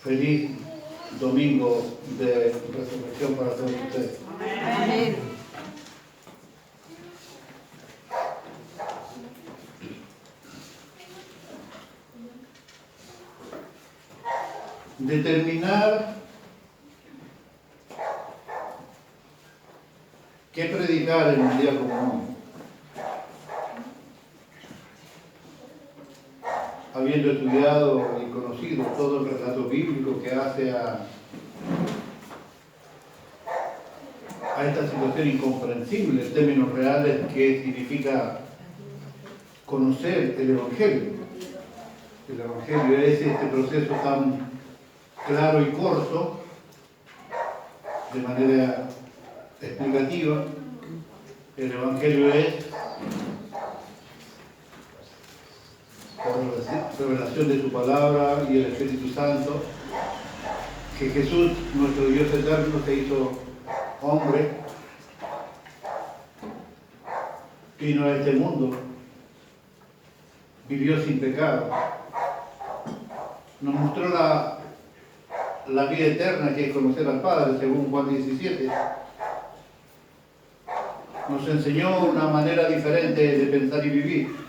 Feliz domingo de resurrección para todos ustedes. Amén. Determinar qué predicar en un día como hoy. Habiendo estudiado y conocido todo el relato bíblico que hace a esta situación incomprensible en términos reales que significa conocer el Evangelio. El Evangelio es este proceso tan claro y corto, de manera explicativa. El Evangelio es, por revelación de su palabra y el Espíritu Santo, que Jesús, nuestro Dios eterno, se hizo hombre, vino a este mundo, vivió sin pecado, nos mostró la vida eterna, que es conocer al Padre, según Juan 17. Nos enseñó una manera diferente de pensar y vivir.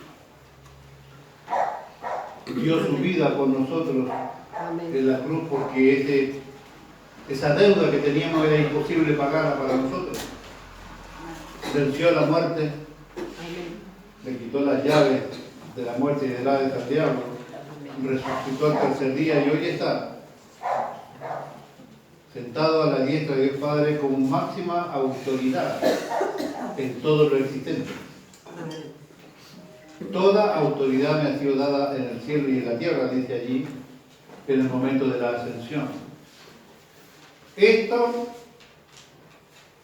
Dio su vida por nosotros en la cruz, porque esa deuda que teníamos era imposible pagarla para nosotros. Venció la muerte, le quitó las llaves de la muerte y del Hades al diablo, resucitó al tercer día y hoy está sentado a la diestra de Dios Padre con máxima autoridad en todo lo existente. Toda autoridad me ha sido dada en el cielo y en la tierra, dice allí, en el momento de la ascensión. Esto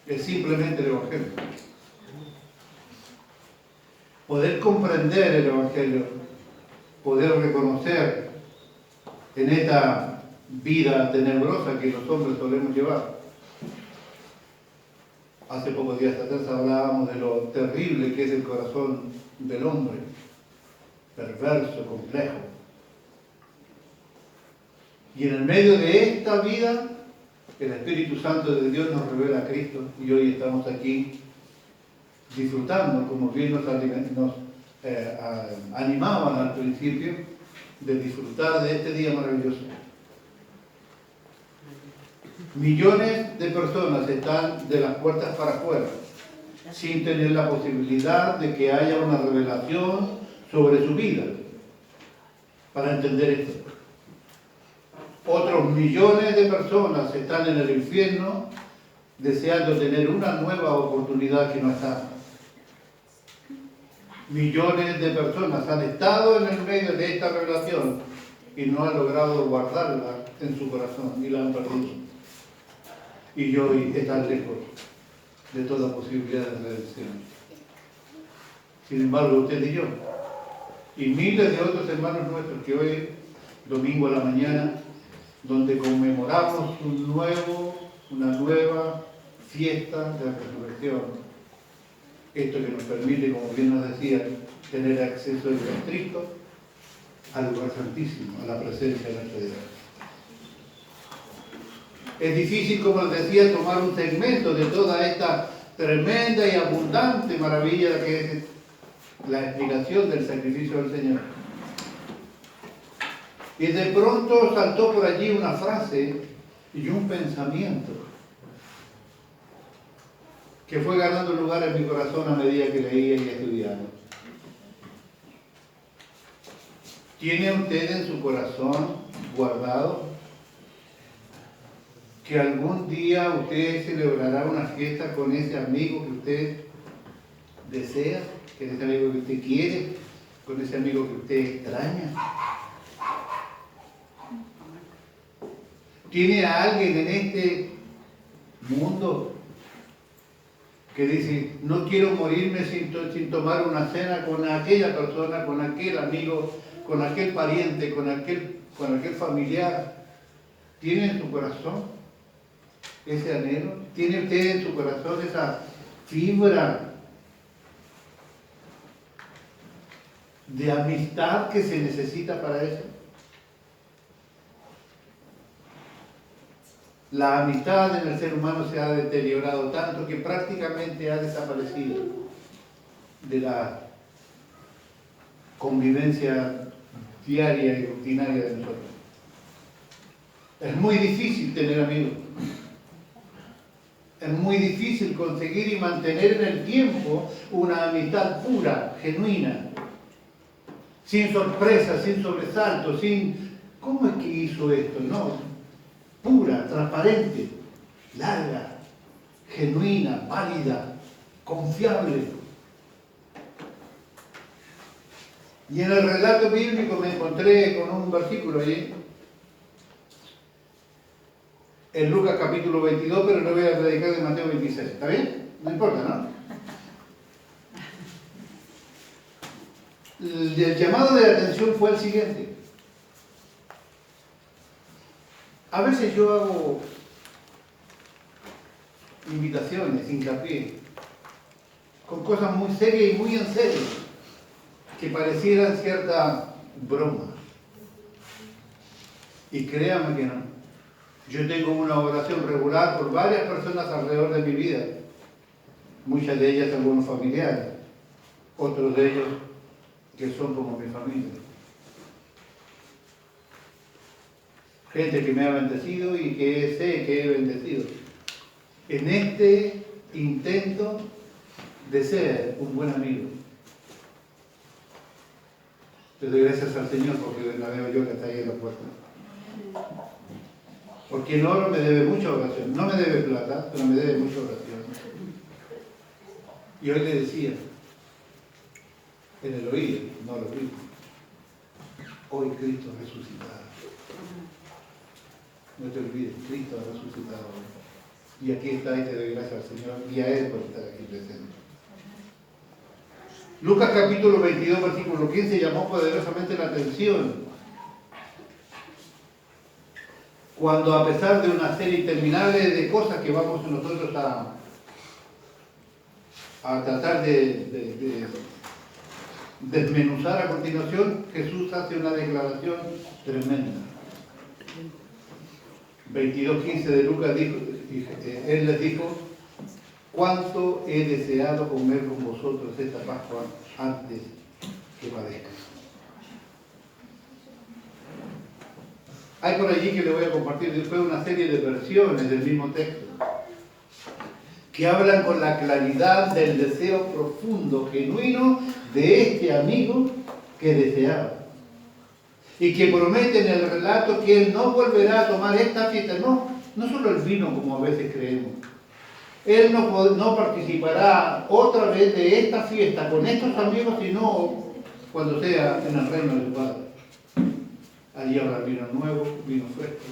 es simplemente el Evangelio. Poder comprender el Evangelio, poder reconocer en esta vida tenebrosa que los hombres solemos llevar. Hace pocos días atrás hablábamos de lo terrible que es el corazón del hombre, perverso, complejo. Y en el medio de esta vida, el Espíritu Santo de Dios nos revela a Cristo y hoy estamos aquí disfrutando, como bien nos animaban al principio, de disfrutar de este día maravilloso. Millones de personas están de las puertas para afuera, sin tener la posibilidad de que haya una revelación sobre su vida, para entender esto. Otros millones de personas están en el infierno, deseando tener una nueva oportunidad que no está. Millones de personas han estado en el medio de esta revelación y no han logrado guardarla en su corazón y la han perdido. Y hoy están lejos de toda posibilidad de redención. Sin embargo, usted y yo, y miles de otros hermanos nuestros que hoy, domingo a la mañana, donde conmemoramos una nueva fiesta de la resurrección, esto que nos permite, como bien nos decía, tener acceso irrestricto al lugar santísimo, a la presencia de nuestro Dios. Es difícil, como les decía, tomar un segmento de toda esta tremenda y abundante maravilla que es la explicación del sacrificio del Señor. Y de pronto saltó por allí una frase y un pensamiento que fue ganando lugar en mi corazón a medida que leía y estudiaba. ¿Tiene usted en su corazón guardado que algún día usted celebrará una fiesta con ese amigo que usted desea, con ese amigo que usted quiere, con ese amigo que usted extraña? ¿Tiene a alguien en este mundo que dice, no quiero morirme sin tomar una cena con aquella persona, con aquel amigo, con aquel pariente, con aquel familiar? ¿Tiene en su corazón ese anhelo? ¿Tiene usted en su corazón esa fibra de amistad que se necesita para eso? La amistad en el ser humano se ha deteriorado tanto que prácticamente ha desaparecido de la convivencia diaria y rutinaria de nosotros. Es muy difícil tener amigos. Es muy difícil conseguir y mantener en el tiempo una amistad pura, genuina, sin sorpresas, sin sobresaltos, sin ¿cómo es que hizo esto? No, pura, transparente, larga, genuina, válida, confiable. Y en el relato bíblico me encontré con un versículo allí, en Lucas capítulo 22, pero no voy a predicar de Mateo 26. ¿Está bien? No importa, ¿no? El llamado de la atención fue el siguiente. A veces yo hago invitaciones, hincapié, con cosas muy serias y muy en serio, que parecieran cierta broma. Y créanme que no. Yo tengo una oración regular por varias personas alrededor de mi vida, muchas de ellas algunos familiares, otros de ellos que son como mi familia. Gente que me ha bendecido y que sé que he bendecido. En este intento de ser un buen amigo. Le doy gracias al Señor porque la veo yo que está ahí en la puerta. Porque el oro me debe mucha oración. No me debe plata, pero me debe mucha oración. Y hoy le decía, en el oído, no lo oí, hoy Cristo ha resucitado. No te olvides, Cristo ha resucitado hoy. Y aquí está y te doy gracias al Señor y a Él por estar aquí presente. Lucas capítulo 22, versículo 15 llamó poderosamente la atención. Cuando a pesar de una serie interminable de cosas que vamos nosotros a tratar de desmenuzar a continuación, Jesús hace una declaración tremenda. 22:15 de Lucas dijo, Él les dijo, cuánto he deseado comer con vosotros esta Pascua antes que padezca. Hay por allí que le voy a compartir después una serie de versiones del mismo texto que hablan con la claridad del deseo profundo, genuino de este amigo que deseaba. Y que promete en el relato que él no volverá a tomar esta fiesta, no solo el vino como a veces creemos. Él no participará otra vez de esta fiesta con estos amigos, sino cuando sea en el reino de su Padre. Allí habrá vino nuevo, vino fresco,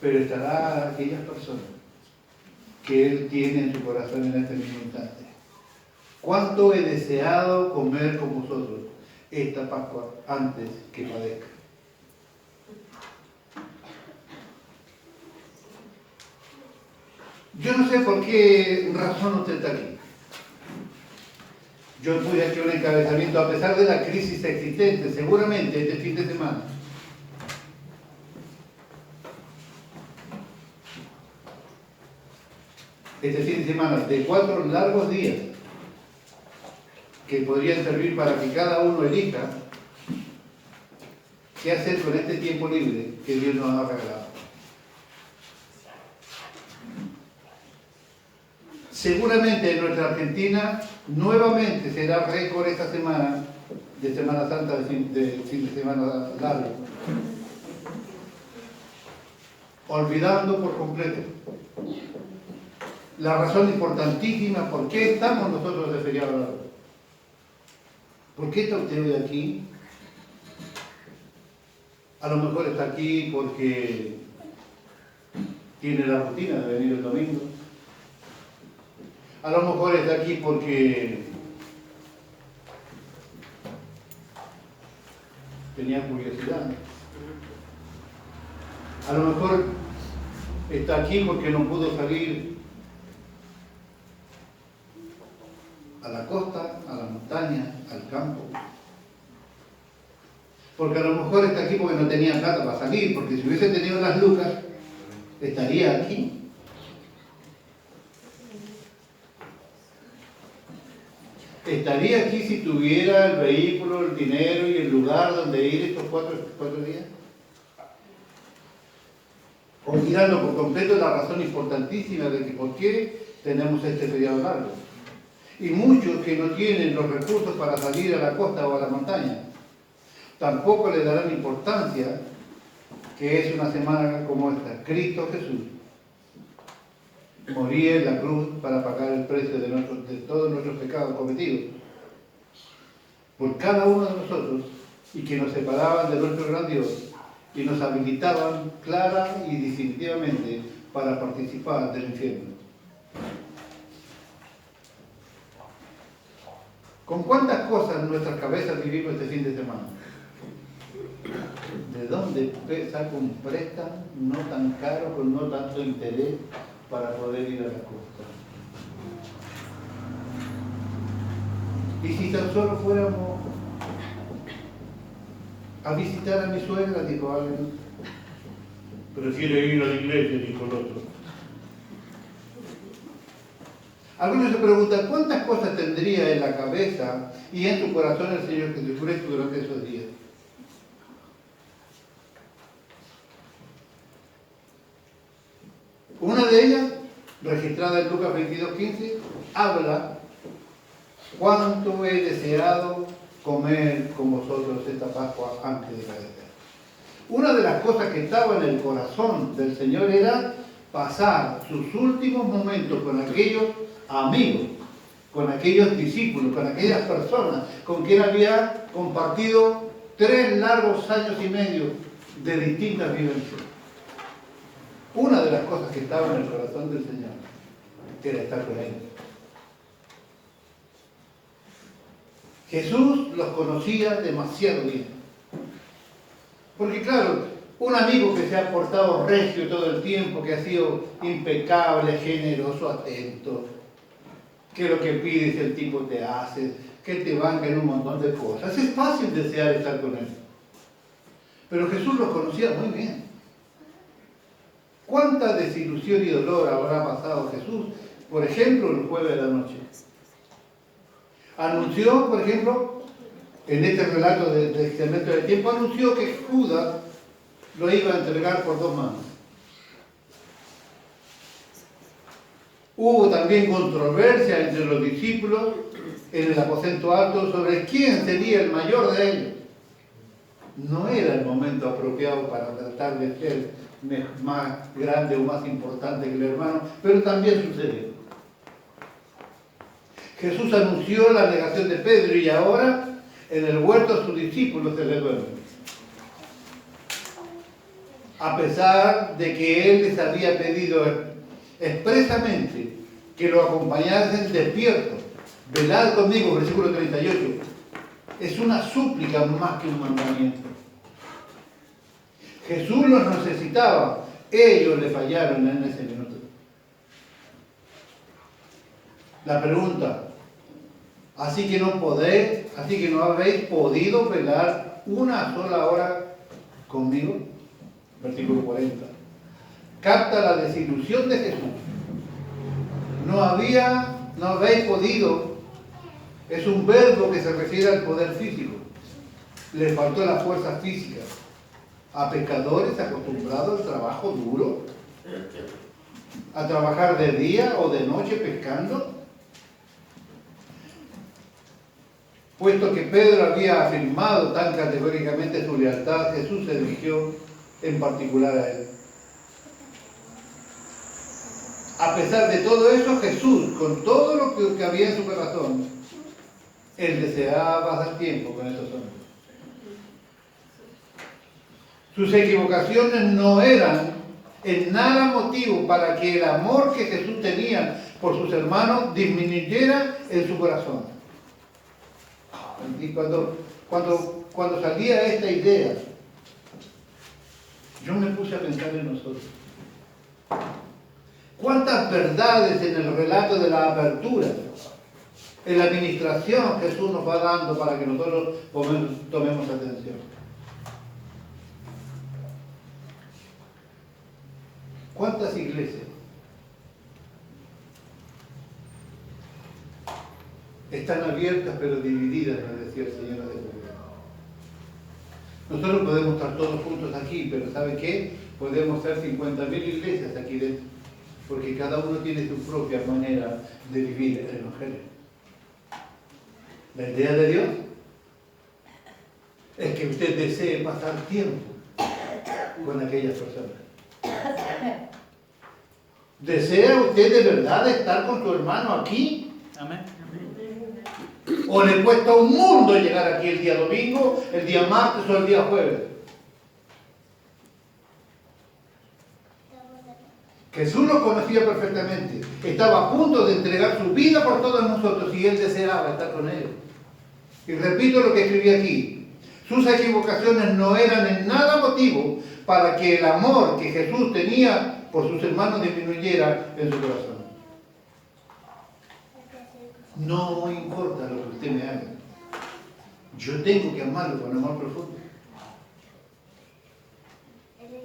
pero estará aquellas personas que Él tiene en su corazón en este mismo instante. ¿Cuánto he deseado comer con vosotros esta Pascua antes que padezca? Yo no sé por qué razón usted está aquí. Yo puse aquí un encabezamiento a pesar de la crisis existente, seguramente este fin de semana. Este fin de semana, de 4 largos días, que podrían servir para que cada uno elija qué hacer con este tiempo libre que Dios nos ha regalado. Seguramente en nuestra Argentina nuevamente será récord esta semana de Semana Santa, de fin de semana largo. Olvidando por completo la razón importantísima por qué estamos nosotros de feriado largo. ¿Por qué está usted hoy aquí? A lo mejor está aquí porque tiene la rutina de venir el domingo. A lo mejor está aquí porque tenía curiosidad. A lo mejor está aquí porque no pudo salir a la costa, a la montaña, al campo. Porque a lo mejor está aquí porque no tenía plata para salir, porque si hubiese tenido las lucas, ¿Estaría aquí? ¿Estaría aquí si tuviera el vehículo, el dinero y el lugar donde ir estos cuatro días? Olvidando por completo la razón importantísima de que por qué tenemos este feriado largo. Y muchos que no tienen los recursos para salir a la costa o a la montaña, tampoco le darán importancia que es una semana como esta. Cristo Jesús moría en la cruz para pagar el precio de todos nuestros pecados cometidos por cada uno de nosotros y que nos separaban de nuestro gran Dios y nos habilitaban clara y definitivamente para participar del infierno. ¿Con cuántas cosas en nuestras cabezas vivimos este fin de semana? ¿De dónde saco un préstamo no tan caro, con no tanto interés, para poder ir a la costa? Y si tan solo fuéramos a visitar a mi suegra, dijo alguien, prefiere ir a la iglesia, dijo el otro. Algunos se preguntan, ¿cuántas cosas tendría en la cabeza y en tu corazón el Señor Jesucristo durante esos días? Una de ellas, registrada en Lucas 22:15, habla: cuánto he deseado comer con vosotros esta Pascua antes de caer. Una de las cosas que estaba en el corazón del Señor era pasar sus últimos momentos con aquellos amigos, con aquellos discípulos, con aquellas personas con quien había compartido 3 largos años y medio de distintas vivencias. Una de las cosas que estaba en el corazón del Señor era estar con Él. Jesús los conocía demasiado bien. Porque claro, un amigo que se ha portado regio todo el tiempo, que ha sido impecable, generoso, atento, que lo que pides el tipo te hace, que te banca en un montón de cosas. Es fácil desear estar con Él. Pero Jesús los conocía muy bien. ¿Cuánta desilusión y dolor habrá pasado Jesús, por ejemplo, el jueves de la noche? Anunció, por ejemplo, en este relato de Excremento del Tiempo, anunció que Judas lo iba a entregar por 2 manos. Hubo también controversia entre los discípulos en el aposento alto sobre quién sería el mayor de ellos. No era el momento apropiado para tratar de ser más grande o más importante que el hermano, pero también sucedió. Jesús anunció la negación de Pedro y ahora en el huerto sus discípulos se le duermen. A pesar de que Él les había pedido expresamente que lo acompañasen despiertos. Velad conmigo, versículo 38. Es una súplica más que un mandamiento. Jesús los necesitaba, ellos le fallaron en ese minuto. La pregunta: así que no habéis podido velar una sola hora conmigo. Versículo 40. Capta la desilusión de Jesús. No habéis podido, es un verbo que se refiere al poder físico. Le faltó la fuerza física. A pescadores acostumbrados al trabajo duro, a trabajar de día o de noche pescando. Puesto que Pedro había afirmado tan categóricamente su lealtad, Jesús se dirigió en particular a él. A pesar de todo eso, Jesús, con todo lo que había en su corazón, él deseaba pasar tiempo con esos hombres. Sus equivocaciones no eran en nada motivo para que el amor que Jesús tenía por sus hermanos disminuyera en su corazón. Y cuando salía esta idea, yo me puse a pensar en nosotros. ¿Cuántas verdades en el relato de la apertura, en la administración Jesús nos va dando para que nosotros tomemos atención? ¿Cuántas iglesias están abiertas pero divididas, nos decía el Señor hace poco? Nosotros podemos estar todos juntos aquí, pero ¿sabe qué? Podemos ser 50.000 iglesias aquí dentro, porque cada uno tiene su propia manera de vivir el Evangelio. La idea de Dios es que usted desee pasar tiempo con aquellas personas. ¿Desea usted de verdad estar con su hermano aquí? Amén. ¿O le cuesta un mundo llegar aquí el día domingo, el día martes o el día jueves? Jesús lo conocía perfectamente. Estaba a punto de entregar su vida por todos nosotros y él deseaba estar con ellos. Y repito lo que escribí aquí. Sus equivocaciones no eran en nada motivo para que el amor que Jesús tenía por sus hermanos disminuyera en su corazón. No importa lo que usted me haga. Yo tengo que amarlo con amor profundo.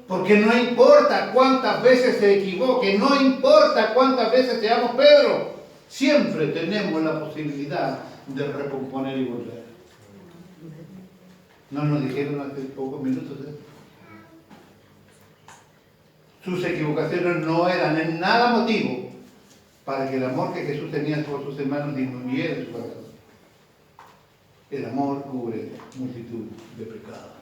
Porque no importa cuántas veces se equivoque, no importa cuántas veces seamos Pedro, siempre tenemos la posibilidad de recomponer y volver. ¿No nos dijeron hace pocos minutos eso? Sus equivocaciones no eran en nada motivo para que el amor que Jesús tenía por sus hermanos disminuyera en su corazón. El amor cubre multitud de pecados.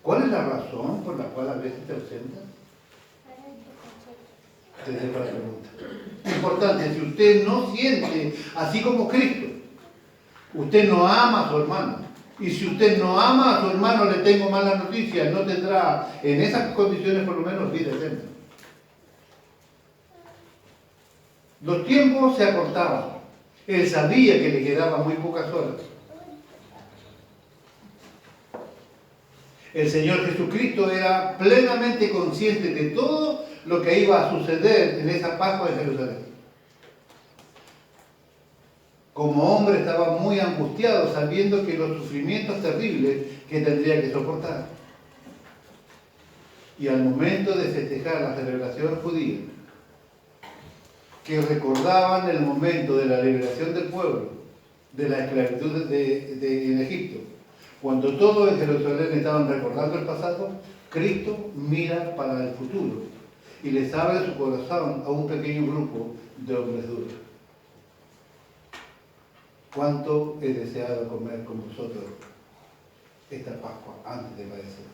¿Cuál es la razón por la cual a veces te ausentas? Te dejo la pregunta. Importante, si usted no siente así como Cristo, usted no ama a su hermano. Y si usted no ama a su hermano, le tengo mala noticia, no tendrá en esas condiciones por lo menos vida eterna. Los tiempos se acortaban. Él sabía que le quedaban muy pocas horas. El Señor Jesucristo era plenamente consciente de todo lo que iba a suceder en esa Pascua de Jerusalén. Como hombre estaba muy angustiado sabiendo que los sufrimientos terribles que tendría que soportar. Y al momento de festejar la celebración judía, que recordaban el momento de la liberación del pueblo, de la esclavitud en Egipto, cuando todos en Jerusalén estaban recordando el pasado, Cristo mira para el futuro y les abre su corazón a un pequeño grupo de hombres duros. ¿Cuánto he deseado comer con vosotros esta Pascua antes de padecer?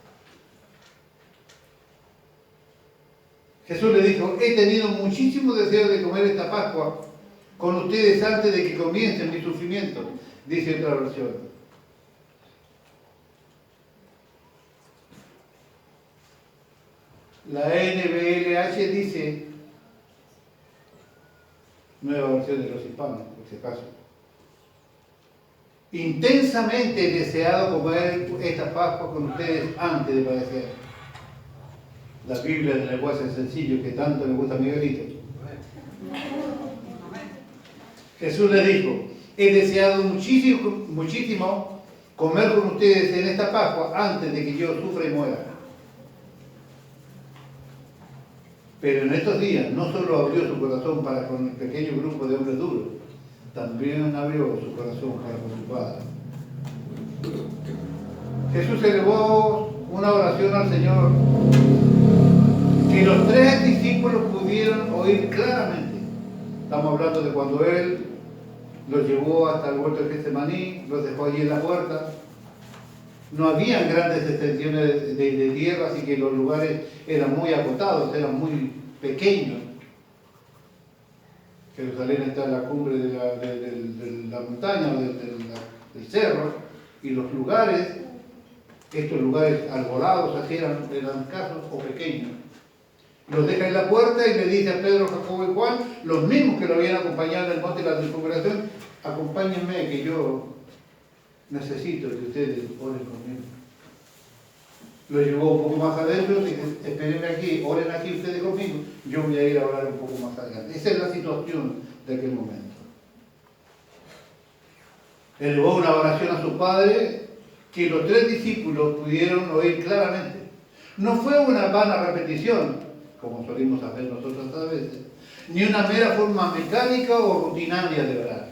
Jesús le dijo, he tenido muchísimo deseo de comer esta Pascua con ustedes antes de que comiencen mi sufrimiento, dice otra versión. La NBLH dice, nueva versión de los hispanos, por si acaso, intensamente he deseado comer esta Pascua con ustedes antes de padecer. La Biblia del lenguaje sencillo que tanto le gusta a Miguelito. Jesús le dijo, he deseado muchísimo comer con ustedes en esta Pascua antes de que yo sufra y muera. Pero en estos días no solo abrió su corazón para con el pequeño grupo de hombres duros, también abrió su corazón para con su Padre. Jesús elevó una oración al Señor que los 3 discípulos pudieron oír claramente. Estamos hablando de cuando Él los llevó hasta el huerto de Getsemaní, los dejó allí en la puerta. No habían grandes extensiones de tierra, así que los lugares eran muy acotados, eran muy pequeños. Jerusalén está en la cumbre de la montaña, del cerro, y los lugares, estos lugares arbolados, así eran escasos o pequeños. Los deja en la puerta y le dice a Pedro, Jacobo y Juan, los mismos que lo habían acompañado en el monte de la transfiguración, acompáñenme que yo necesito que ustedes oren conmigo. Lo llevó un poco más adentro, dice, espérenme aquí, oren aquí ustedes conmigo, yo voy a ir a orar un poco más adelante. Esa es la situación de aquel momento. Elevó una oración a su Padre que los 3 discípulos pudieron oír claramente. No fue una vana repetición, como solimos hacer nosotros a veces, ni una mera forma mecánica o rutinaria de orar.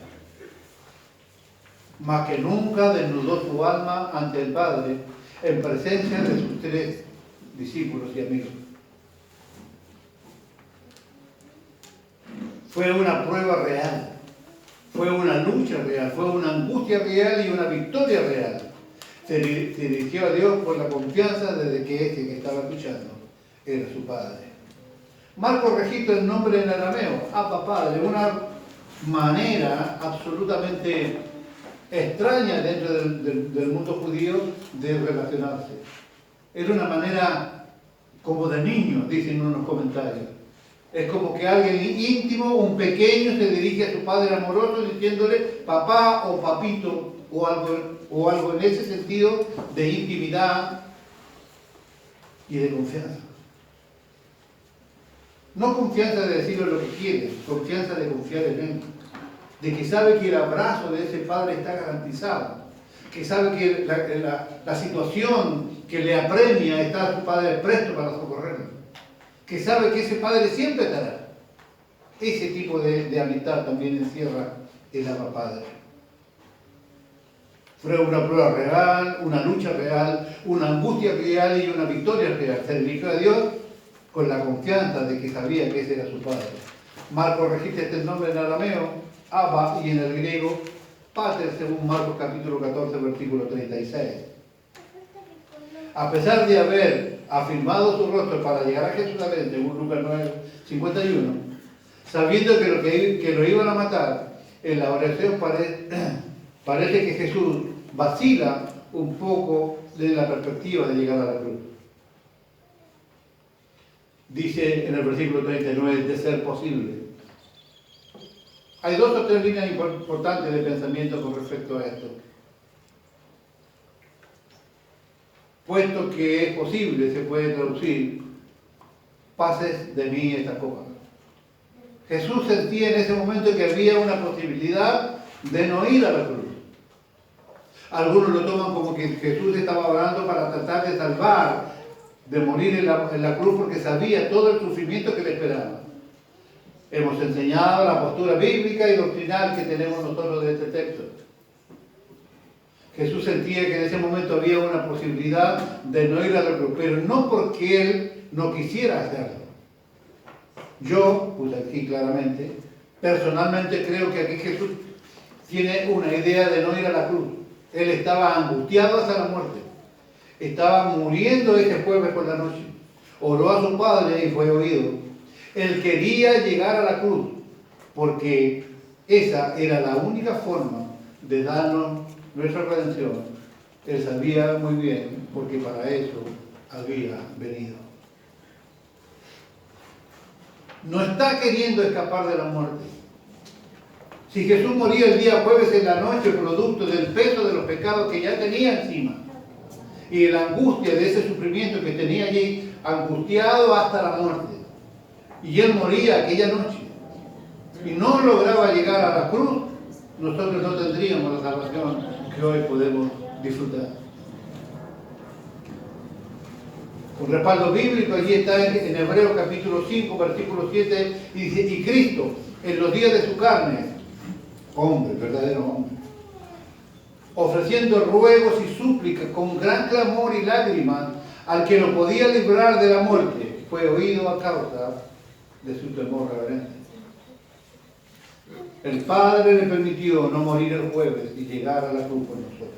Más que nunca desnudó su alma ante el Padre en presencia de sus 3 discípulos y amigos. Fue una prueba real, fue una lucha real, fue una angustia real y una victoria real. Se dirigió a Dios por la confianza desde que este que estaba escuchando era su Padre. Marcos registra el nombre en arameo, Abba Padre, una manera absolutamente extraña dentro del mundo judío de relacionarse. Era una manera como de niño, dicen unos comentarios. Es como que alguien íntimo, un pequeño, se dirige a su padre amoroso diciéndole papá o papito o algo en ese sentido de intimidad y de confianza. No confianza de decirle lo que quiere, confianza de confiar en él. De que sabe que el abrazo de ese padre está garantizado. Que sabe que la situación que le apremia está su padre presto para socorrerlo. Que sabe que ese padre siempre estará. Ese tipo de amistad también encierra el Abba Padre. Fue una prueba real, una lucha real, una angustia real y una victoria real. Se dirigió a Dios con la confianza de que sabía que ese era su Padre. Marcos registra este nombre en arameo, Abba, y en el griego, Pater, según Marcos capítulo 14, versículo 36. A pesar de haber afirmado su rostro para llegar a Jerusalén, según Lucas 9, 51, sabiendo que lo iban a matar, en la oración parece que Jesús vacila un poco de la perspectiva de llegar a la cruz. Dice en el versículo 39, de ser posible. Hay 2 o 3 líneas importantes de pensamiento con respecto a esto. Puesto que es posible, se puede traducir, pases de mí esta copa. Jesús sentía en ese momento que había una posibilidad de no ir a la cruz. Algunos lo toman como que Jesús estaba orando para tratar de salvar, de morir en la cruz porque sabía todo el sufrimiento que le esperaba. Hemos enseñado la postura bíblica y doctrinal que tenemos nosotros de este texto. Jesús sentía que en ese momento había una posibilidad de no ir a la cruz, pero no porque Él no quisiera hacerlo. Yo, pues aquí claramente, personalmente creo que aquí Jesús tiene una idea de no ir a la cruz. Él estaba angustiado hasta la muerte. Estaba muriendo ese jueves por la noche. Oró a su Padre y fue oído. Él quería llegar a la cruz, porque esa era la única forma de darnos nuestra redención. Él sabía muy bien, porque para eso había venido. No está queriendo escapar de la muerte. Si Jesús moría el día jueves en la noche, producto del peso de los pecados que ya tenía encima, y la angustia de ese sufrimiento que tenía allí, angustiado hasta la muerte, y él moría aquella noche, y no lograba llegar a la cruz, nosotros no tendríamos la salvación que hoy podemos disfrutar. Un respaldo bíblico allí está en Hebreos capítulo 5, versículo 7, y dice, y Cristo, en los días de su carne, hombre, verdadero hombre, ofreciendo ruegos y súplicas con gran clamor y lágrimas al que lo podía librar de la muerte, fue oído a causa de su temor reverente. El Padre le permitió no morir el jueves y llegar a la cruz por nosotros.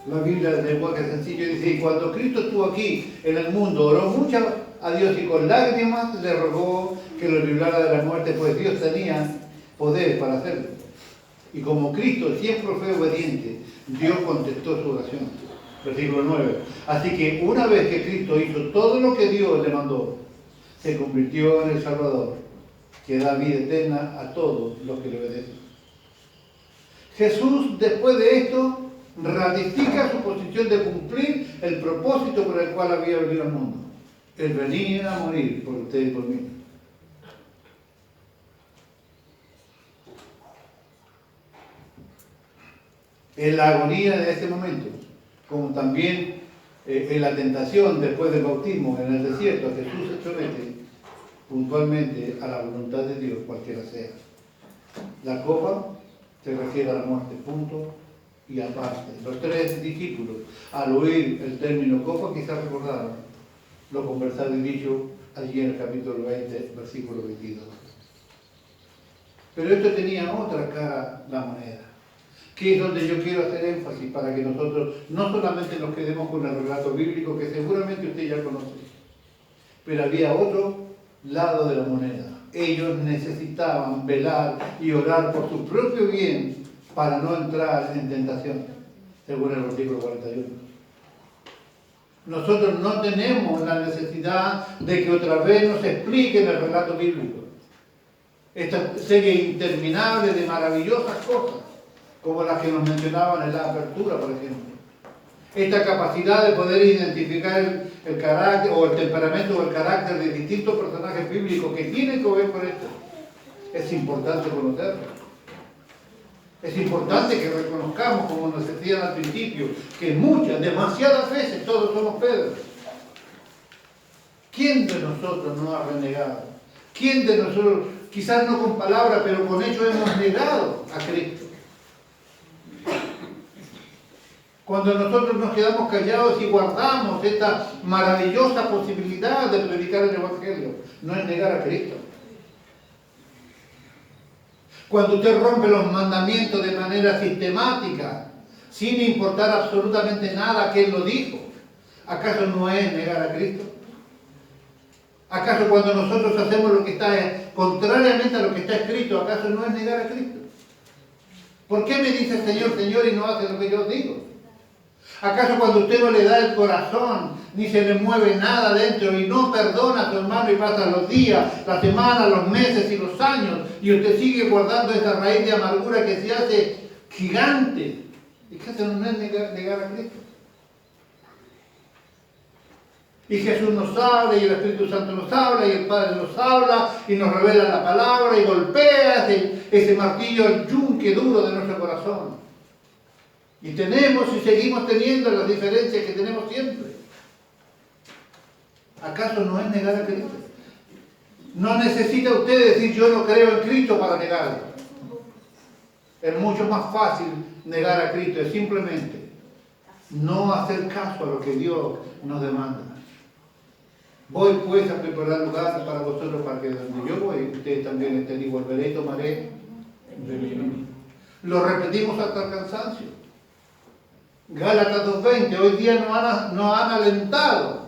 La Biblia de lenguaje sencillo dice, y cuando Cristo estuvo aquí en el mundo, oró mucho a Dios y con lágrimas le rogó que lo librara de la muerte, pues Dios tenía poder para hacerlo. Y como Cristo siempre fue obediente, Dios contestó su oración. Versículo 9. Así que una vez que Cristo hizo todo lo que Dios le mandó, se convirtió en el Salvador, que da vida eterna a todos los que le obedecen. Jesús, después de esto, ratifica su posición de cumplir el propósito por el cual había venido al mundo. El venir a morir por usted y por mí. en la agonía de ese momento, como también en la tentación después del bautismo en el desierto, Jesús se somete puntualmente a la voluntad de Dios, cualquiera sea. La copa se refiere a la muerte, punto y aparte. Los tres discípulos, al oír el término copa, quizás recordaron lo conversado y dicho allí en el capítulo 20, versículo 22. Pero esto tenía otra cara, la moneda, que es donde yo quiero hacer énfasis para que nosotros no solamente nos quedemos con el relato bíblico, que seguramente usted ya conoce, pero había otro lado de la moneda. Ellos necesitaban velar y orar por su propio bien para no entrar en tentación, según el versículo 41. Nosotros no tenemos la necesidad de que otra vez nos expliquen el relato bíblico. Esta serie interminable de maravillosas cosas, como las que nos mencionaban en la apertura, por ejemplo. Esta capacidad de poder identificar el carácter o el temperamento o el carácter de distintos personajes bíblicos que tienen que ver con esto. Es importante conocerlo. Es importante que reconozcamos, como nos decían al principio, que muchas, demasiadas veces todos somos Pedro. ¿Quién de nosotros no ha renegado? ¿Quién de nosotros, quizás no con palabras, pero con hechos, hemos negado a Cristo? Cuando nosotros nos quedamos callados y guardamos esta maravillosa posibilidad de predicar el Evangelio, no es negar a Cristo. Cuando usted rompe los mandamientos de manera sistemática, sin importar absolutamente nada que Él lo dijo, ¿acaso no es negar a Cristo? ¿Acaso cuando nosotros hacemos lo que está contrariamente a lo que está escrito, acaso no es negar a Cristo? ¿Por qué me dice Señor, Señor y no hace lo que yo digo? ¿Acaso cuando usted no le da el corazón, ni se le mueve nada dentro y no perdona a su hermano y pasan los días, las semanas, los meses y los años y usted sigue guardando esa raíz de amargura que se hace gigante? ¿Y que eso no es negar a Cristo? Y Jesús nos habla y el Espíritu Santo nos habla y el Padre nos habla y nos revela la palabra y golpea ese martillo, el yunque duro de nuestro corazón. Y tenemos y seguimos teniendo las diferencias que tenemos siempre. ¿Acaso no es negar a Cristo? No necesita usted decir yo no creo en Cristo para negarlo. Es mucho más fácil negar a Cristo, es simplemente no hacer caso a lo que Dios nos demanda. Voy pues a preparar lugar para vosotros para que donde yo voy, ustedes también estén y volveré y tomaré de mí. Lo repetimos hasta el cansancio. Gálatas 2:20, hoy día nos han alentado.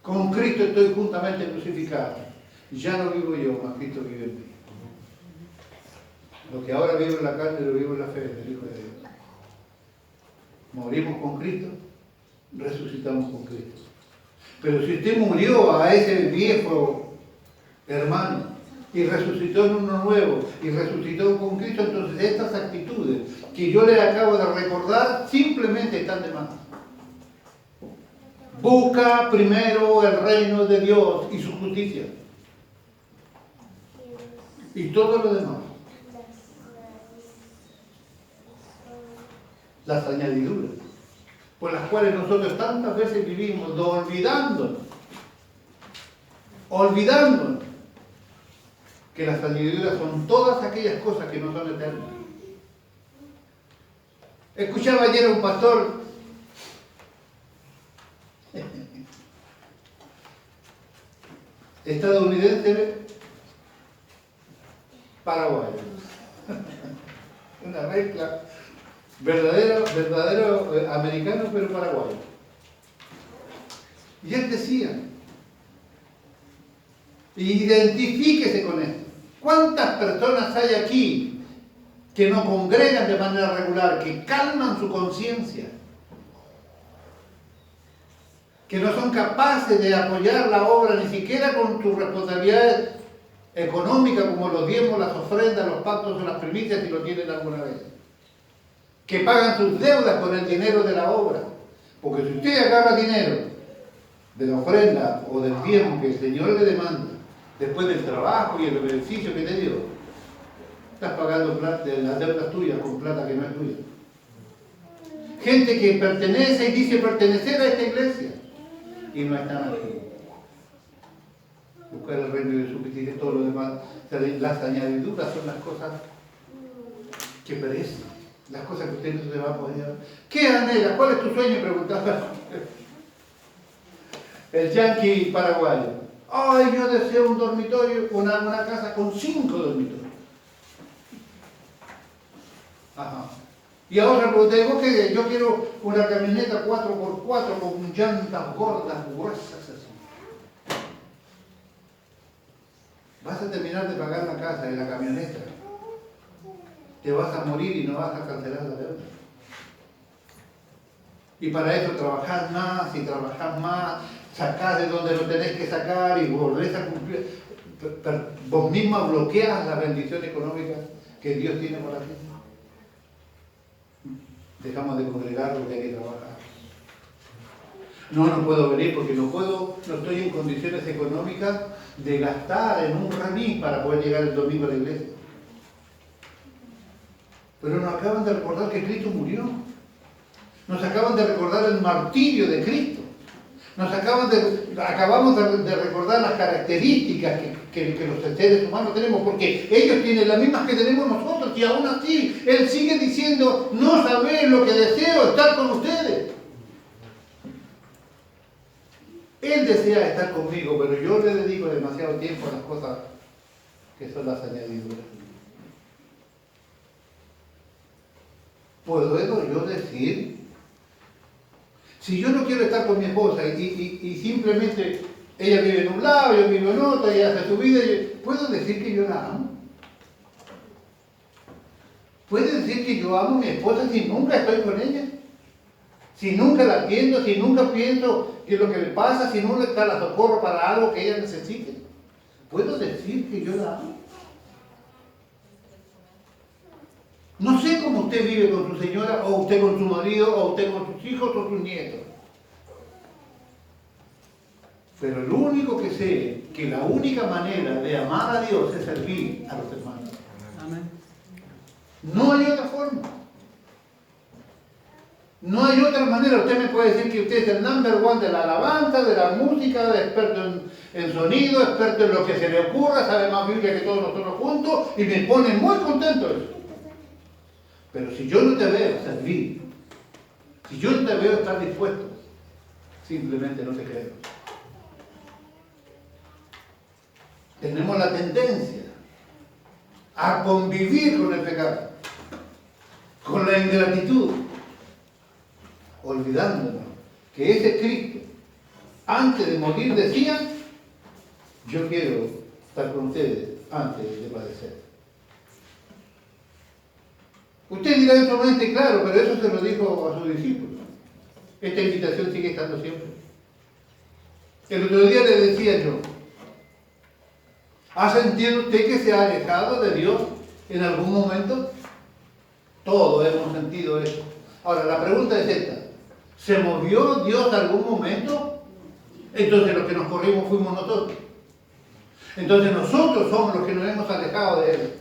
Con Cristo estoy juntamente crucificado. Ya no vivo yo, mas Cristo vive en mí. Lo que ahora vivo en la carne, lo vivo en la fe del Hijo de Dios. Morimos con Cristo, resucitamos con Cristo. Pero si usted murió a ese viejo hermano y resucitó en uno nuevo y resucitó con Cristo, entonces estas actitudes que yo le acabo de recordar simplemente están de más. Busca primero el reino de Dios y su justicia. Y todo lo demás. Las añadiduras por las cuales nosotros tantas veces vivimos, olvidándonos que las añadiduras son todas aquellas cosas que no son eternas. Escuchaba ayer a un pastor estadounidense paraguayo, una mezcla verdadero americano pero paraguayo. Y él decía, identifíquese con esto. ¿Cuántas personas hay aquí que no congregan de manera regular, que calman su conciencia, que no son capaces de apoyar la obra ni siquiera con sus responsabilidades económicas como los diezmos, las ofrendas, los pactos o las primicias si lo tienen alguna vez? Que pagan sus deudas con el dinero de la obra. Porque si usted agarra dinero de la ofrenda o del diezmo que el Señor le demanda, después del trabajo y el beneficio que te dio, estás pagando las deudas tuyas con plata que no es tuya. Gente que pertenece y dice pertenecer a esta iglesia y no están aquí. Buscar el reino de su justicia y todo lo demás. Las añadiduras son las cosas que perecen, las cosas que usted no se va a poder. ¿Qué anhela? ¿Cuál es tu sueño? Preguntaba el yanqui paraguayo. Ay, yo deseo un dormitorio, una casa con 5 dormitorios. Ajá. Y ahora pregunté, ¿vos qué? Yo quiero una camioneta 4x4 con llantas gordas, gruesas así. Vas a terminar de pagar la casa y la camioneta. Te vas a morir y no vas a cancelar la deuda. Y para eso trabajar más y trabajar más, sacar de donde lo tenés que sacar y volvés a cumplir. Vos misma bloqueas la bendición económica que Dios tiene para ti. Dejamos de congregar porque hay que trabajar. No puedo venir porque no estoy en condiciones económicas de gastar en un remis para poder llegar el domingo a la iglesia. Pero nos acaban de recordar que Cristo murió. Nos acaban de recordar el martirio de Cristo. Acabamos de recordar las características que los seres humanos tenemos, porque ellos tienen las mismas que tenemos nosotros, y aún así Él sigue diciendo, no sabéis lo que deseo, estar con ustedes. Él desea estar conmigo, pero yo le dedico demasiado tiempo a las cosas que son las añadiduras. ¿Puedo yo decir? Si yo no quiero estar con mi esposa y simplemente ella vive en un lado, yo vivo en otro, ella hace su vida, ¿puedo decir que yo la amo? ¿Puedo decir que yo amo a mi esposa si nunca estoy con ella? Si nunca la atiendo, si nunca pienso qué es lo que le pasa, si nunca la socorro para algo que ella necesite. ¿Puedo decir que yo la amo? No sé cómo usted vive con su señora, o usted con su marido, o usted con sus hijos o sus nietos. Pero lo único que sé, que la única manera de amar a Dios es servir a los hermanos. Amén. No hay otra forma. No hay otra manera. Usted me puede decir que usted es el number one de la alabanza, de la música, de experto en sonido, experto en lo que se le ocurra, sabe más Biblia que todos nosotros juntos, y me pone muy contento eso. Pero si yo no te veo servir, si yo no te veo estar dispuesto, simplemente no te creo. Tenemos la tendencia a convivir con el pecado, con la ingratitud, olvidándonos que ese Cristo, antes de morir, decía, yo quiero estar con ustedes antes de padecer. Usted dirá en su mente, claro, pero eso se lo dijo a sus discípulos. Esta invitación sigue estando siempre. El otro día le decía yo, ¿ha sentido usted que se ha alejado de Dios en algún momento? Todos hemos sentido eso. Ahora, la pregunta es esta. ¿Se movió Dios en algún momento? Entonces los que nos corrimos fuimos nosotros. Entonces nosotros somos los que nos hemos alejado de Él.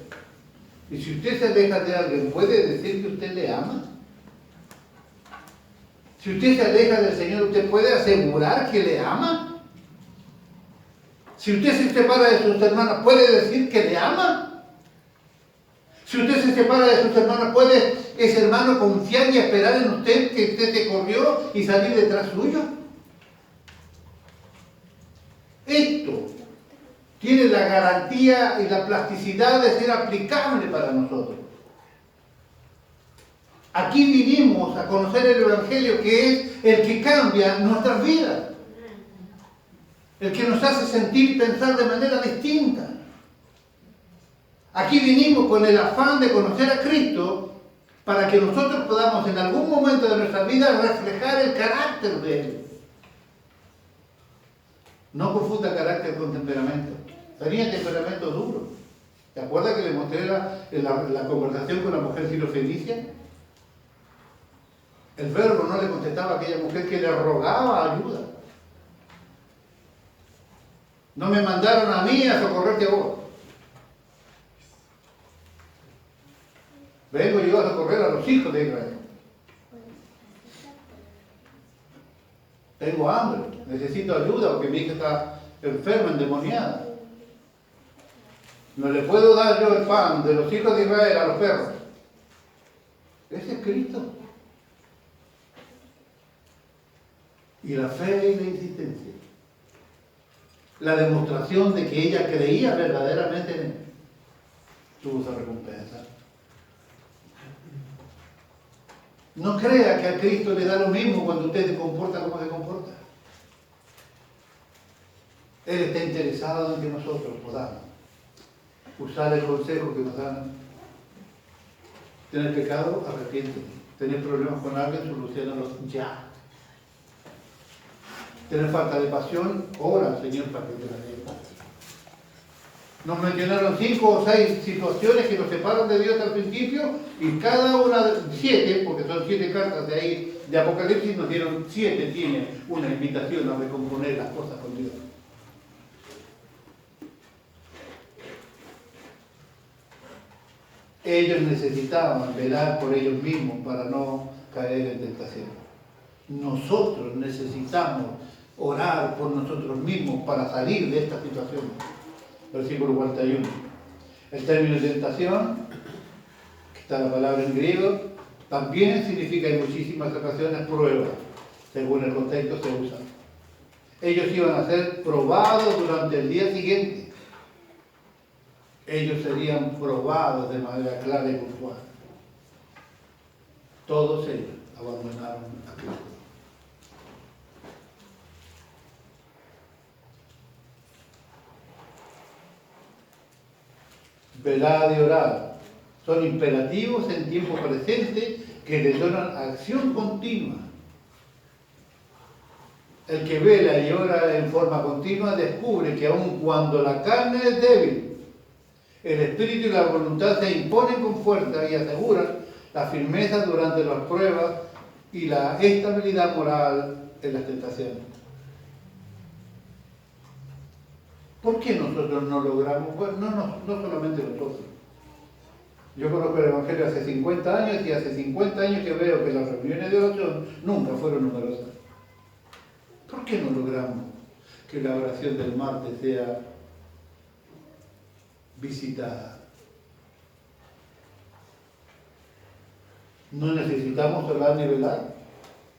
Y si usted se aleja de alguien, ¿puede decir que usted le ama? Si usted se aleja del Señor, ¿usted puede asegurar que le ama? Si usted se separa de sus hermanas, ¿puede decir que le ama? Si usted se separa de sus hermanas, ¿puede ese hermano confiar y esperar en usted que usted te corrió y salir detrás suyo? Esto tiene la garantía y la plasticidad de ser aplicable para nosotros. Aquí vinimos a conocer el Evangelio, que es el que cambia nuestras vidas, el que nos hace sentir y pensar de manera distinta. Aquí vinimos con el afán de conocer a Cristo para que nosotros podamos en algún momento de nuestra vida reflejar el carácter de Él. No confunda carácter con temperamento. Tenía temperamento duro. ¿Te acuerdas que le mostré la conversación con la mujer sirofenicia? El verbo no le contestaba a aquella mujer que le rogaba ayuda. No me mandaron a mí a socorrerte a vos. Vengo yo a socorrer a los hijos de Israel. Tengo hambre, necesito ayuda porque mi hija está enferma, endemoniada. No le puedo dar yo el pan de los hijos de Israel a los perros. Ese es Cristo. Y la fe y la insistencia. La demostración de que ella creía verdaderamente en él. Tuvo esa recompensa. No crea que a Cristo le da lo mismo cuando usted se comporta como se comporta. Él está interesado en que nosotros podamos usar el consejo que nos dan. Tener pecado, arrepiéntete. Tener problemas con alguien, soluciónalos ya. Tener falta de pasión, ora al Señor para que te la dé. Nos mencionaron 5 o 6 situaciones que nos separan de Dios al principio y cada una, 7, porque son 7 cartas de ahí de Apocalipsis, nos dieron 7, tiene una invitación a recomponer las cosas con Dios. Ellos necesitaban velar por ellos mismos para no caer en tentación. Nosotros necesitamos orar por nosotros mismos para salir de esta situación. Versículo 41. El término tentación, que está la palabra en griego, también significa en muchísimas ocasiones prueba. Según el contexto se usa. Ellos iban a ser probados durante el día siguiente. Ellos serían probados de manera clara y puntual. Todos ellos abandonaron a Cristo. Velar y orar son imperativos en tiempo presente que detonan acción continua. El que vela y ora en forma continua descubre que aun cuando la carne es débil, el espíritu y la voluntad se imponen con fuerza y aseguran la firmeza durante las pruebas y la estabilidad moral en las tentaciones. ¿Por qué nosotros no logramos? Bueno, no solamente nosotros. Yo conozco el Evangelio hace 50 años y hace 50 años que veo que las reuniones de oración nunca fueron numerosas. ¿Por qué no logramos que la oración del martes sea visitada? ¿No necesitamos orar ni velar?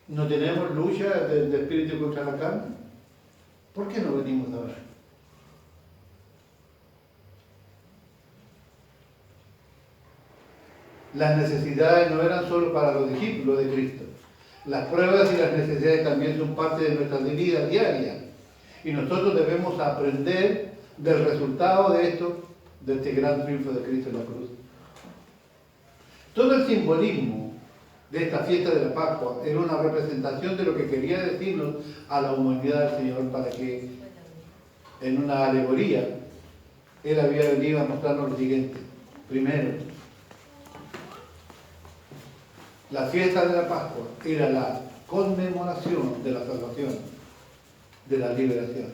¿No tenemos lucha de espíritu contra la carne? ¿Por qué no venimos a orar? Las necesidades no eran solo para los discípulos de Cristo. Las pruebas y las necesidades también son parte de nuestra vida diaria. Y nosotros debemos aprender del resultado de esto, de este gran triunfo de Cristo en la cruz. Todo el simbolismo de esta fiesta de la Pascua era una representación de lo que quería decirnos a la humanidad del Señor para que, en una alegoría, Él había venido a mostrarnos lo siguiente. Primero, la fiesta de la Pascua era la conmemoración de la salvación, de la liberación.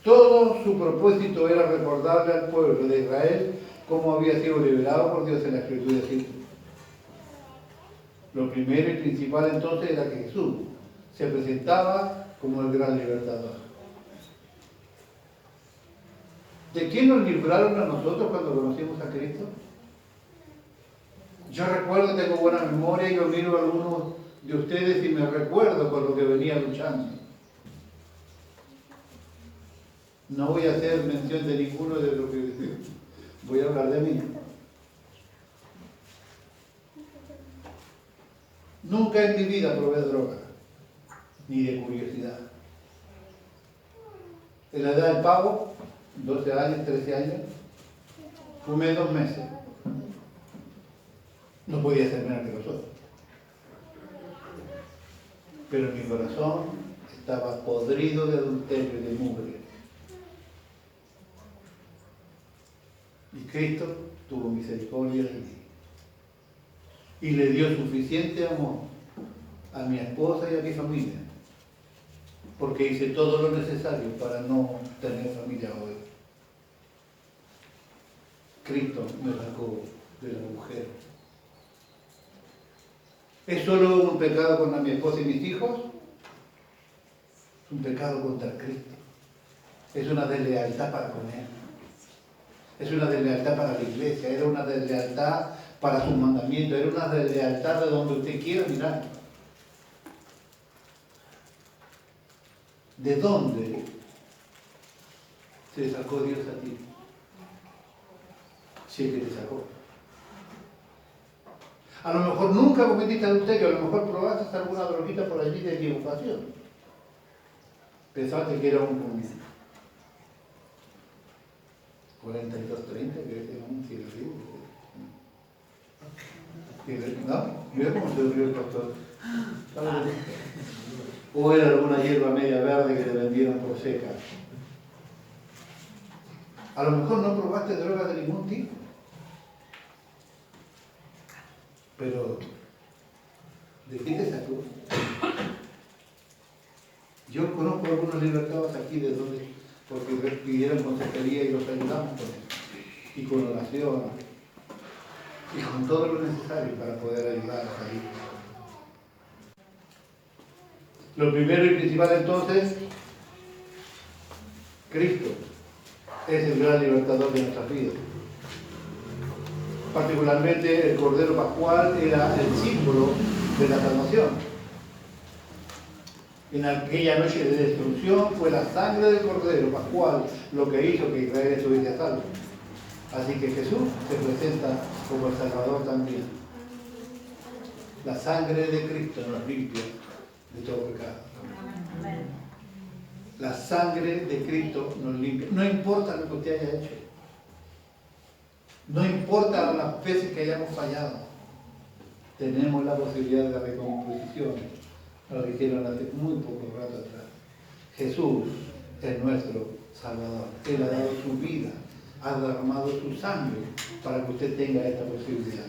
Todo su propósito era recordarle al pueblo de Israel cómo había sido liberado por Dios en la esclavitud de Egipto. Lo primero y principal entonces era que Jesús se presentaba como el gran libertador. ¿De quién nos libraron a nosotros cuando conocimos a Cristo? Yo recuerdo, tengo buena memoria, yo miro a algunos de ustedes y me recuerdo con lo que venía luchando. No voy a hacer mención de ninguno de lo que voy a hablar de mí. Nunca en mi vida probé droga, ni de curiosidad. En la edad del pavo, 12 años, 13 años, fumé 2 meses. No podía ser menos que los otros. Pero mi corazón estaba podrido de adulterio y de mugre. Y Cristo tuvo misericordia de mí. Y le dio suficiente amor a mi esposa y a mi familia. Porque hice todo lo necesario para no tener familia hoy. Cristo me sacó del agujero. ¿Es solo un pecado contra mi esposa y mis hijos? Es un pecado contra Cristo. Es una deslealtad para con Él. Es una deslealtad para la iglesia. Era una deslealtad para sus mandamientos. Era una deslealtad de donde usted quiera mirar. ¿De dónde te sacó Dios a ti? Si es que te sacó. A lo mejor nunca cometiste adulterio, a lo mejor probaste alguna droguita por allí de equivocación. Pensaste que era un 42-30, que es un cigarrillo. ¿No? Mira cómo se ríe el pastor. O era alguna hierba media verde que te vendieron por seca. A lo mejor no probaste drogas de ningún tipo. Pero, ¿de qué te sacó? Yo conozco algunos libertados aquí de donde, porque pidieron consejería y los ayudamos con eso. Y con oración. Y con todo lo necesario para poder ayudar a salir. Lo primero y principal entonces, Cristo es el gran libertador de nuestras vidas. Particularmente el Cordero Pascual era el símbolo de la salvación. En aquella noche de destrucción fue la sangre del Cordero Pascual lo que hizo que Israel estuviese a salvo. Así que Jesús se presenta como el Salvador también. La sangre de Cristo nos limpia de todo pecado. La sangre de Cristo nos limpia. No importa lo que usted haya hecho. No importa las veces que hayamos fallado. Tenemos la posibilidad de la recomposición. Lo dijeron hace muy poco rato atrás. Jesús es nuestro Salvador. Él ha dado su vida, ha derramado su sangre para que usted tenga esta posibilidad.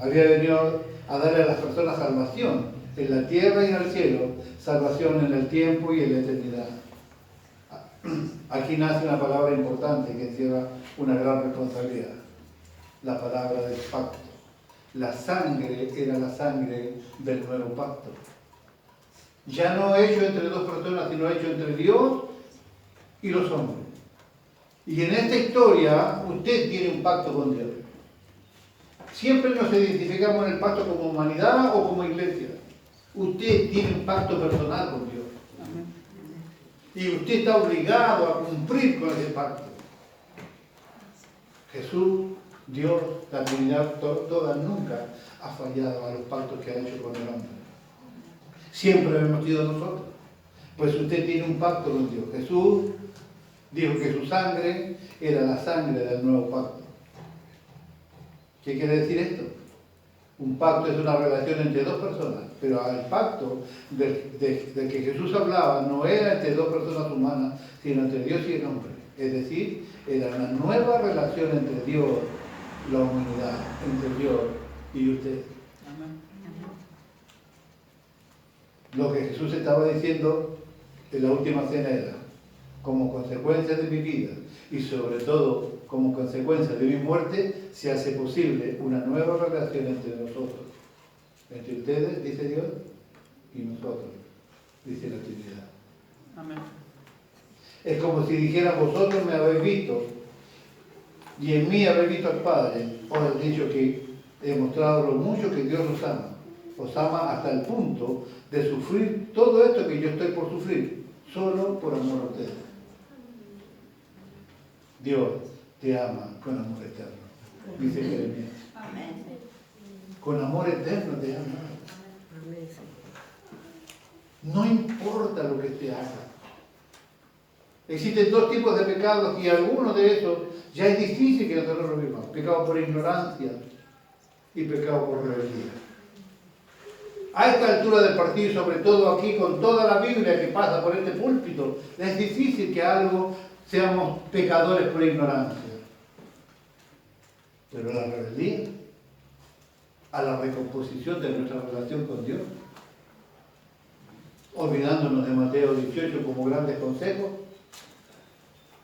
Había venido a darle a las personas salvación en la tierra y en el cielo, salvación en el tiempo y en la eternidad. Aquí nace una palabra importante que encierra una gran responsabilidad, la palabra del pacto. La sangre era la sangre del nuevo pacto. Ya no hecho entre dos personas, sino hecho entre Dios y los hombres. Y en esta historia usted tiene un pacto con Dios. Siempre nos identificamos en el pacto como humanidad o como iglesia. Usted tiene un pacto personal con Dios. Y usted está obligado a cumplir con ese pacto. Jesús, Dios, la Trinidad toda nunca ha fallado a los pactos que ha hecho con el hombre. Siempre lo hemos sido nosotros. Pues usted tiene un pacto con Dios. Jesús dijo que su sangre era la sangre del nuevo pacto. ¿Qué quiere decir esto? Un pacto es una relación entre dos personas, pero el pacto de que Jesús hablaba no era entre dos personas humanas, sino entre Dios y el hombre. Es decir, era una nueva relación entre Dios, la humanidad, entre Dios y usted. Lo que Jesús estaba diciendo en la última cena era, como consecuencia de mi vida y sobre todo como consecuencia de mi muerte, se hace posible una nueva relación entre nosotros, entre ustedes, dice Dios, y nosotros, dice la Trinidad. Amén. Es como si dijera, vosotros me habéis visto y en mí habéis visto al Padre. Os he dicho que he mostrado lo mucho que Dios os ama hasta el punto de sufrir todo esto que yo estoy por sufrir, solo por amor a ustedes. Dios te ama con amor eterno, dice Jeremías. Con amor eterno te ama. No importa lo que te haga. Existen dos tipos de pecados y algunos de esos ya es difícil que nosotros lo vivamos. Pecado por ignorancia y pecado por rebeldía. A esta altura del partido y sobre todo aquí con toda la Biblia que pasa por este púlpito, es difícil que algo seamos pecadores por ignorancia. Pero la rebeldía, a la recomposición de nuestra relación con Dios, olvidándonos de Mateo 18 como grandes consejos,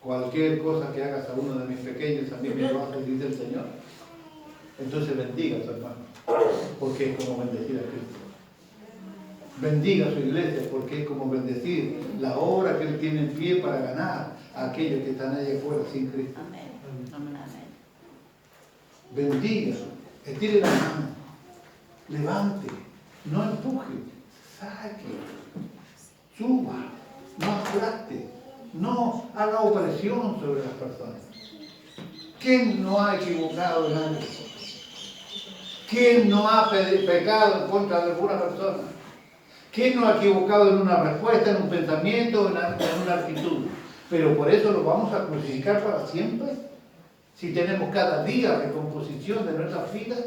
cualquier cosa que hagas a uno de mis pequeños, a mí me lo haces, dice el Señor. Entonces bendiga a su hermano, porque es como bendecir a Cristo. Bendiga a su iglesia, porque es como bendecir la obra que Él tiene en pie para ganar a aquellos que están allá afuera sin Cristo. Amén. Amén. Bendiga, estire la mano, levante, no empuje, saque, suba, no aplaste, no haga opresión sobre las personas. ¿Quién no ha equivocado en algo? ¿Quién no ha pecado en contra de alguna persona? ¿Quién no ha equivocado en una respuesta, en un pensamiento, en una actitud? Pero por eso lo vamos a crucificar para siempre. Si tenemos cada día recomposición de nuestras vidas,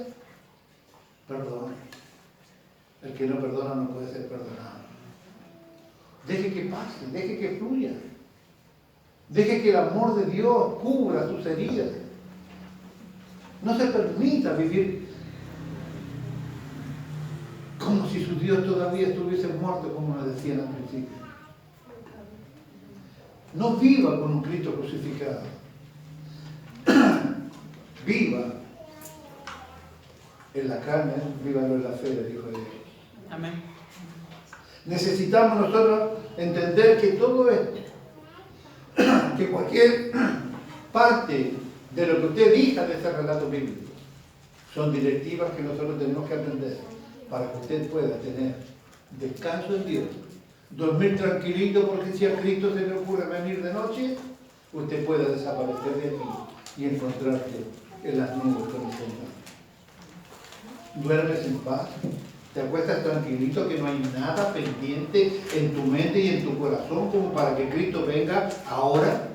perdone. El que no perdona no puede ser perdonado. Deje que pase, deje que fluya. Deje que el amor de Dios cubra sus heridas. No se permita vivir como si su Dios todavía estuviese muerto, como nos decían al principio. No viva con un Cristo crucificado. Viva en la carne, vívalo en la fe del Hijo de Dios. Amén. Necesitamos nosotros entender que todo esto, que cualquier parte de lo que usted diga de ese relato bíblico, son directivas que nosotros tenemos que aprender para que usted pueda tener descanso en Dios, dormir tranquilito, porque si a Cristo se le ocurre venir de noche, usted pueda desaparecer de aquí y encontrarse en las nubes con el Señor. Duermes en paz, te acuestas tranquilito, que no hay nada pendiente en tu mente y en tu corazón como para que Cristo venga ahora.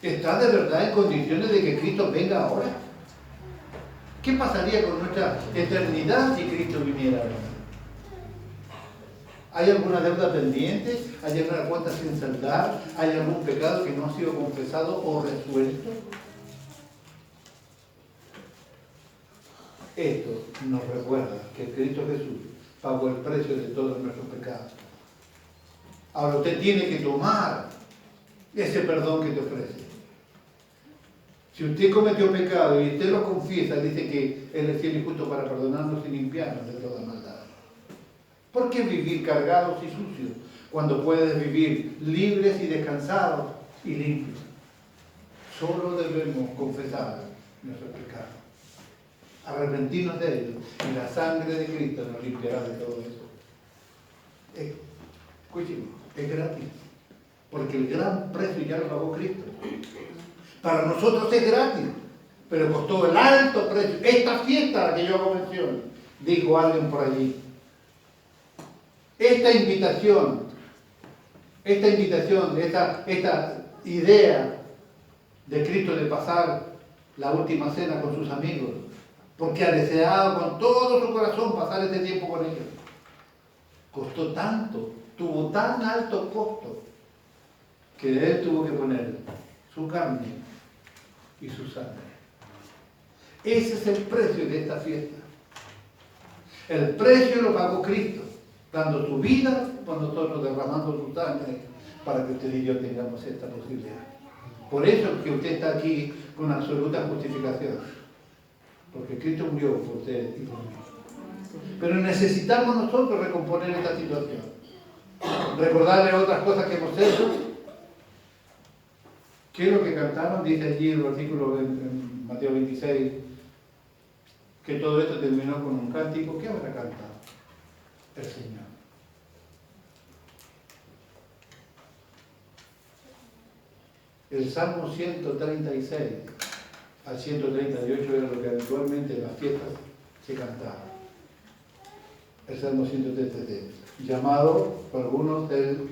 ¿Estás de verdad en condiciones de que Cristo venga ahora? ¿Qué pasaría con nuestra eternidad si Cristo viniera ahora? ¿Hay alguna deuda pendiente? ¿Hay alguna cuenta sin saldar? ¿Hay algún pecado que no ha sido confesado o resuelto? Esto nos recuerda que Cristo Jesús pagó el precio de todos nuestros pecados. Ahora usted tiene que tomar ese perdón que te ofrece. Si usted cometió pecado y usted lo confiesa, dice que Él es fiel y justo para perdonarnos y limpiarnos de toda maldad. ¿Por qué vivir cargados y sucios cuando puedes vivir libres y descansados y limpios? Solo debemos confesar nuestros pecados, arrepentirnos de ellos, y la sangre de Cristo nos limpiará de todo eso. Escúcheme, es gratis, porque el gran precio ya lo pagó Cristo. Para nosotros es gratis, pero costó el alto precio. Esta fiesta a la que yo hago mención, dijo alguien por allí, esta invitación, esta idea de Cristo de pasar la última cena con sus amigos, porque ha deseado con todo su corazón pasar este tiempo con ellos, costó tanto, tuvo tan alto costo, que Él tuvo que poner su carne y su sangre. Ese es el precio de esta fiesta. El precio lo pagó Cristo, dando su vida por nosotros, derramando su sangre, para que usted y yo tengamos esta posibilidad. Por eso es que usted está aquí con absoluta justificación, porque Cristo murió por usted y por mí. Pero necesitamos nosotros recomponer esta situación, recordarle otras cosas que hemos hecho. ¿Qué es lo que cantaron? Dice allí el versículo en Mateo 26, que todo esto terminó con un cántico. ¿Qué habrá cantado? El Señor. El Salmo 136 al 138 era lo que habitualmente en las fiestas se cantaba. El Salmo 136, llamado por algunos el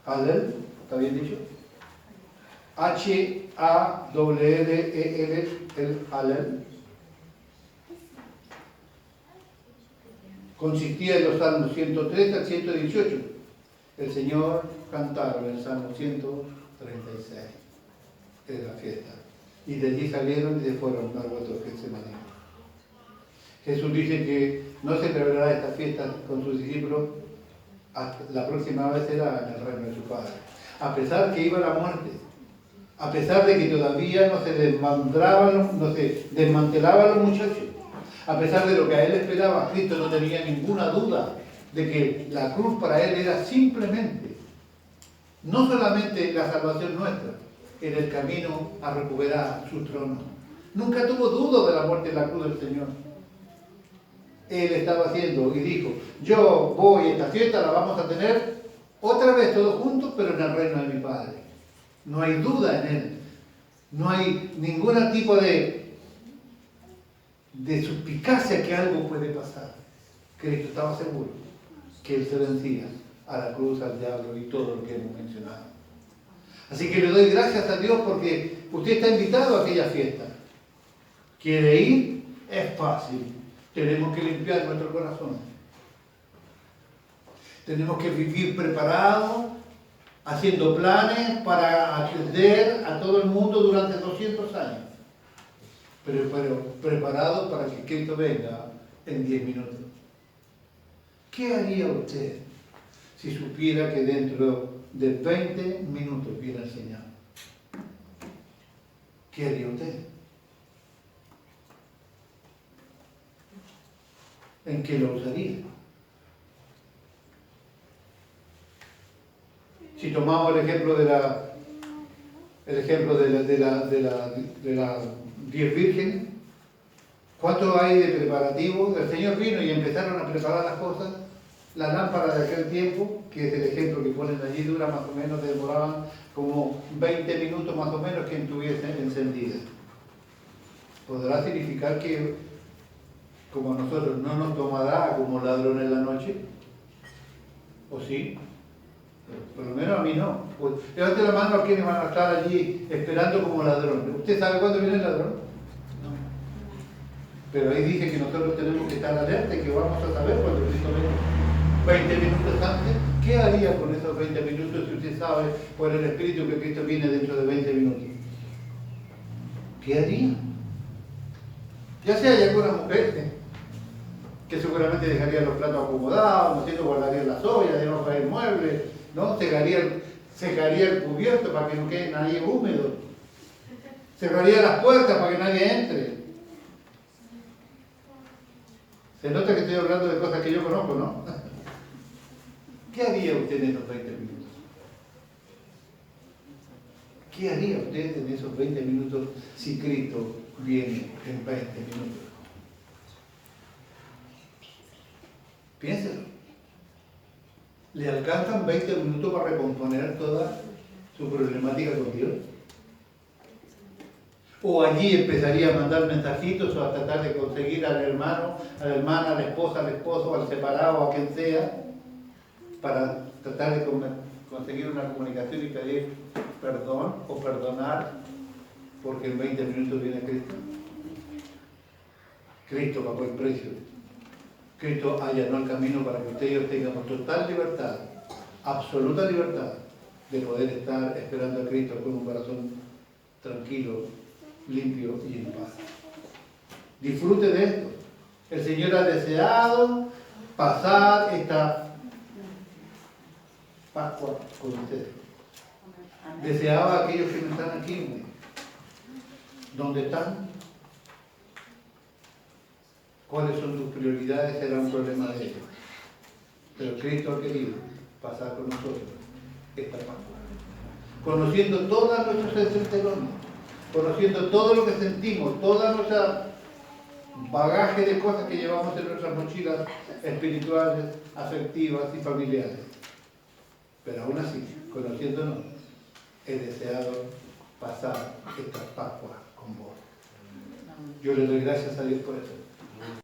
Hallel, ¿está bien dicho? H-A-L-L-E-L, el Hallel. Consistía en los Salmos 103 al 118. El Señor cantaron el Salmo 136 en la fiesta. Y de allí salieron y se fueron al huerto de Getsemaní. Jesús dice que no celebrará esta fiesta con sus discípulos La próxima vez será en el reino de su Padre. A pesar que iba la muerte, a pesar de que todavía no se desmantelaban los muchachos, a pesar de lo que a él esperaba, Cristo no tenía ninguna duda de que la cruz para él era simplemente, no solamente la salvación nuestra, era el camino a recuperar su trono. Nunca tuvo duda de la muerte en la cruz del Señor. Él estaba haciendo y dijo, yo voy, esta fiesta la vamos a tener otra vez todos juntos, pero en el reino de mi Padre. No hay duda en él. No hay ningún tipo de suspicacia que algo puede pasar. Cristo estaba seguro que él se vencía a la cruz, al diablo y todo lo que hemos mencionado. Así que le doy gracias a Dios porque usted está invitado a aquella fiesta. ¿Quiere ir? Es fácil. Tenemos que limpiar nuestro corazón. Tenemos que vivir preparados, haciendo planes para atender a todo el mundo durante 200 años. Pero preparados para que Cristo venga en 10 minutos. ¿Qué haría usted si supiera que dentro de 20 minutos viene el Señor? ¿Qué haría usted? ¿En qué lo usaría? Si tomamos el ejemplo de las 10 vírgenes, ¿cuánto hay de preparativo? El Señor vino y empezaron a preparar las cosas. La lámpara de aquel tiempo, que es el ejemplo que ponen allí, dura más o menos, demoraban como 20 minutos más o menos que estuviese encendida. ¿Podrá significar que, como a nosotros, no nos tomará como ladrón en la noche? ¿O sí? Por lo menos a mí no. Pues, levante la mano a quienes van a estar allí esperando como ladrón. ¿Usted sabe cuándo viene el ladrón? No. Pero ahí dice que nosotros tenemos que estar alerta y que vamos a saber cuando Cristo venga 20 minutos antes. ¿Qué haría con esos 20 minutos si usted sabe por el Espíritu que Cristo viene dentro de 20 minutos? ¿Qué haría? Ya sea hay alguna mujer que seguramente dejaría los platos acomodados, no sé, guardaría las ollas debajo del mueble, ¿no? Secaría el cubierto para que no quede nadie húmedo. Cerraría las puertas para que nadie entre. Se nota que estoy hablando de cosas que yo conozco, ¿no? ¿Qué haría usted en esos 20 minutos? ¿Qué haría usted en esos 20 minutos si Cristo viene en 20 minutos? Piénselo. ¿Le alcanzan 20 minutos para recomponer toda su problemática con Dios? ¿O allí empezaría a mandar mensajitos o a tratar de conseguir al hermano, a la hermana, a la esposa, al esposo, al separado, a quien sea, para tratar de conseguir una comunicación y pedir perdón o perdonar porque en 20 minutos viene Cristo? Cristo pagó el precio. Cristo allanó el camino para que usted y yo tengamos total libertad, absoluta libertad, de poder estar esperando a Cristo con un corazón tranquilo, limpio y en paz. Disfrute de esto. El Señor ha deseado pasar esta Pascua con ustedes. Deseaba a aquellos que no están aquí. ¿Dónde están? ¿Cuáles son tus prioridades? Será un problema de ellos. Pero Cristo ha querido pasar con nosotros esta Pascua. Conociendo todas nuestras sensaciones, conociendo todo lo que sentimos, toda nuestra bagaje de cosas que llevamos en nuestras mochilas espirituales, afectivas y familiares. Pero aún así, conociéndonos, he deseado pasar esta Pascua con vos. Yo le doy gracias a Dios por eso.